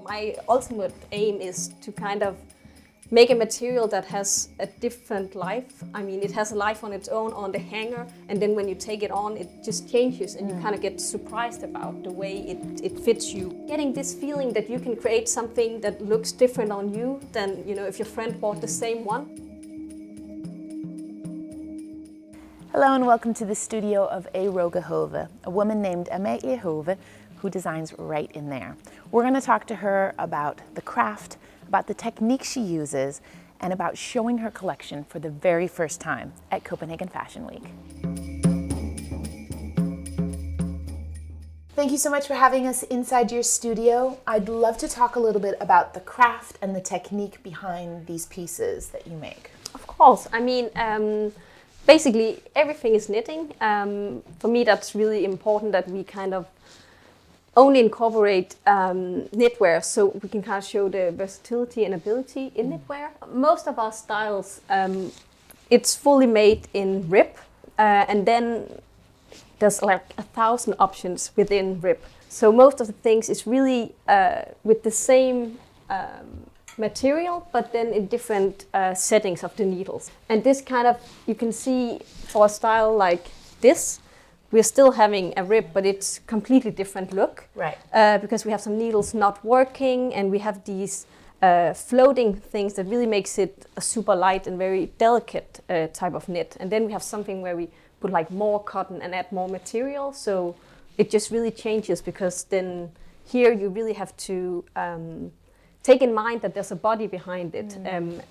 my ultimate aim is to kind of make a material that has a different life. I mean, it has a life on its own on the hanger, and then when you take it on, it just changes, and you kind of get surprised about the way it fits you. Getting this feeling that you can create something that looks different on you than, you know, if your friend bought the same one. Hello and welcome to the studio of Roege Hove, a woman named Roege Hove who designs right in there. We're going to talk to her about the craft, about the technique she uses, and about showing her collection for the very first time at Copenhagen Fashion Week. Thank you so much for having us inside your studio. I'd love to talk a little bit about the craft and the technique behind these pieces that you make. Of course. I mean, basically everything is knitting. For me, that's really important that we kind of only incorporate knitwear, so we can kind of show the versatility and ability in knitwear. Most of our styles, it's fully made in rib, and then there's like 1,000 options within rib. So most of the things is really with the same material, but then in different settings of the needles. And this kind of, you can see for a style like this, we're still having a rib, but it's completely different look. Right. Because we have some needles not working, and we have these floating things that really makes it a super light and very delicate type of knit. And then we have something where we put like more cotton and add more material. So it just really changes, because then here you really have to take in mind that there's a body behind it.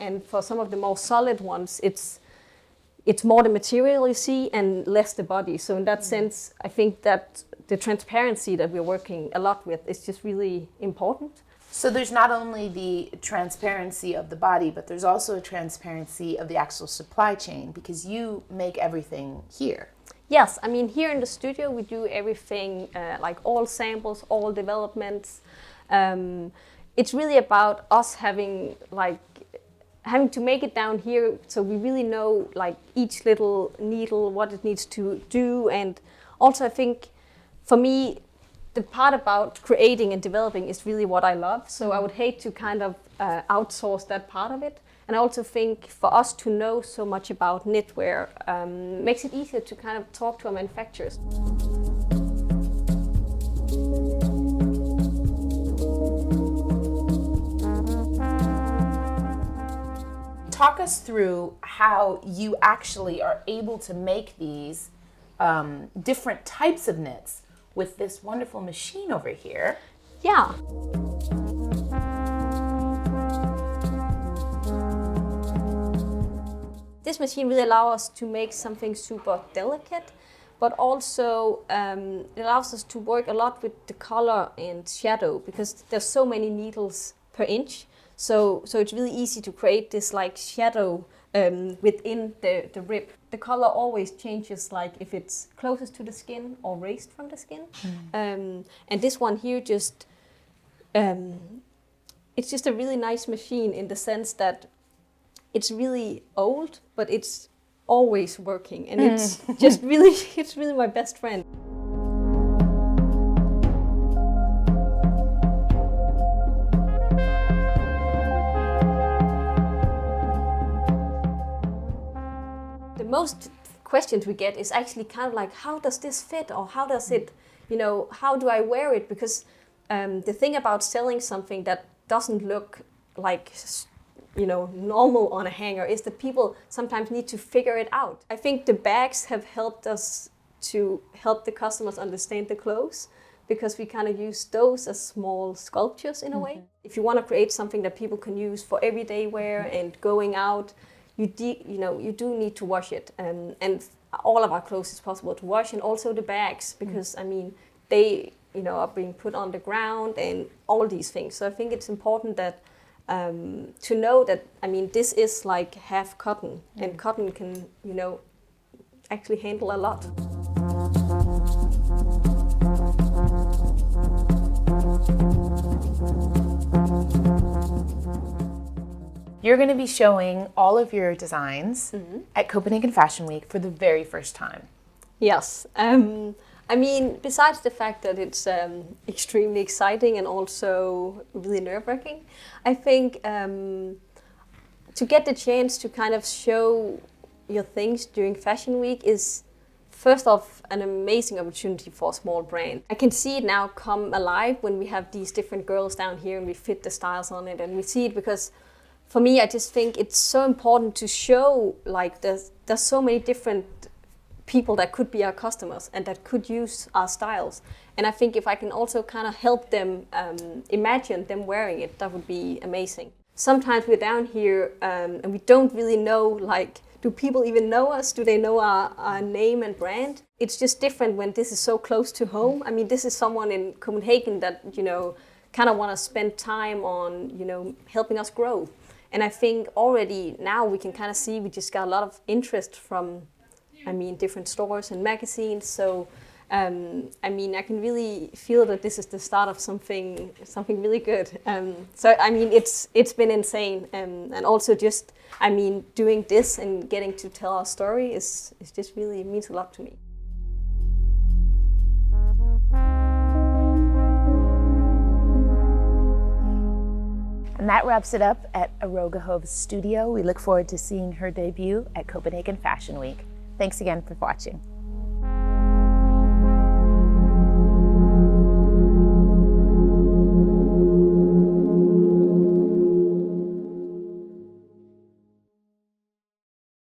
And for some of the more solid ones, it's more the material you see and less the body. So in that sense, I think that the transparency that we're working a lot with is just really important. So there's not only the transparency of the body, but there's also a transparency of the actual supply chain, because you make everything here. Yes, I mean, here in the studio, we do everything, like all samples, all developments. It's really about us having to make it down here, so we really know like each little needle, what it needs to do. And also I think for me, the part about creating and developing is really what I love. So I would hate to kind of outsource that part of it. And I also think for us to know so much about knitwear makes it easier to kind of talk to our manufacturers. Talk us through how you actually are able to make these different types of knits with this wonderful machine over here. Yeah. This machine really allows us to make something super delicate, but also it allows us to work a lot with the color and shadow, because there's so many needles per inch. So it's really easy to create this like shadow within the rib. The color always changes, like if it's closest to the skin or raised from the skin. And this one here just, it's just a really nice machine in the sense that it's really old, but it's always working, and it's just really, it's really my best friend. Most questions we get is actually kind of like, how does this fit, or how does it, you know, how do I wear it? Because the thing about selling something that doesn't look like, you know, normal on a hanger is that people sometimes need to figure it out. I think the bags have helped us to help the customers understand the clothes, because we kind of use those as small sculptures in a way. If you want to create something that people can use for everyday wear and going out, you do need to wash it, and all of our clothes is possible to wash, and also the bags, because I mean they are being put on the ground and all these things. So I think it's important that to know that, I mean, this is like half cotton, and cotton can actually handle a lot. You're going to be showing all of your designs at Copenhagen Fashion Week for the very first time. Yes. I mean, besides the fact that it's extremely exciting and also really nerve-wracking, I think to get the chance to kind of show your things during Fashion Week is first off an amazing opportunity for a small brand. I can see it now come alive when we have these different girls down here and we fit the styles on it, and we see it because for me, I just think it's so important to show like there's so many different people that could be our customers and that could use our styles. And I think if I can also kind of help them imagine them wearing it, that would be amazing. Sometimes we're down here and we don't really know, like, do people even know us? Do they know our name and brand? It's just different when this is so close to home. I mean, this is someone in Copenhagen that, you know, kind of want to spend time on, you know, helping us grow. And I think already now we can kind of see we just got a lot of interest from, I mean, different stores and magazines. So, I mean, I can really feel that this is the start of something really good. So, I mean, it's been insane. And also just, I mean, doing this and getting to tell our story is just really means a lot to me. And that wraps it up at Roege Hove's studio. We look forward to seeing her debut at Copenhagen Fashion Week. Thanks again for watching.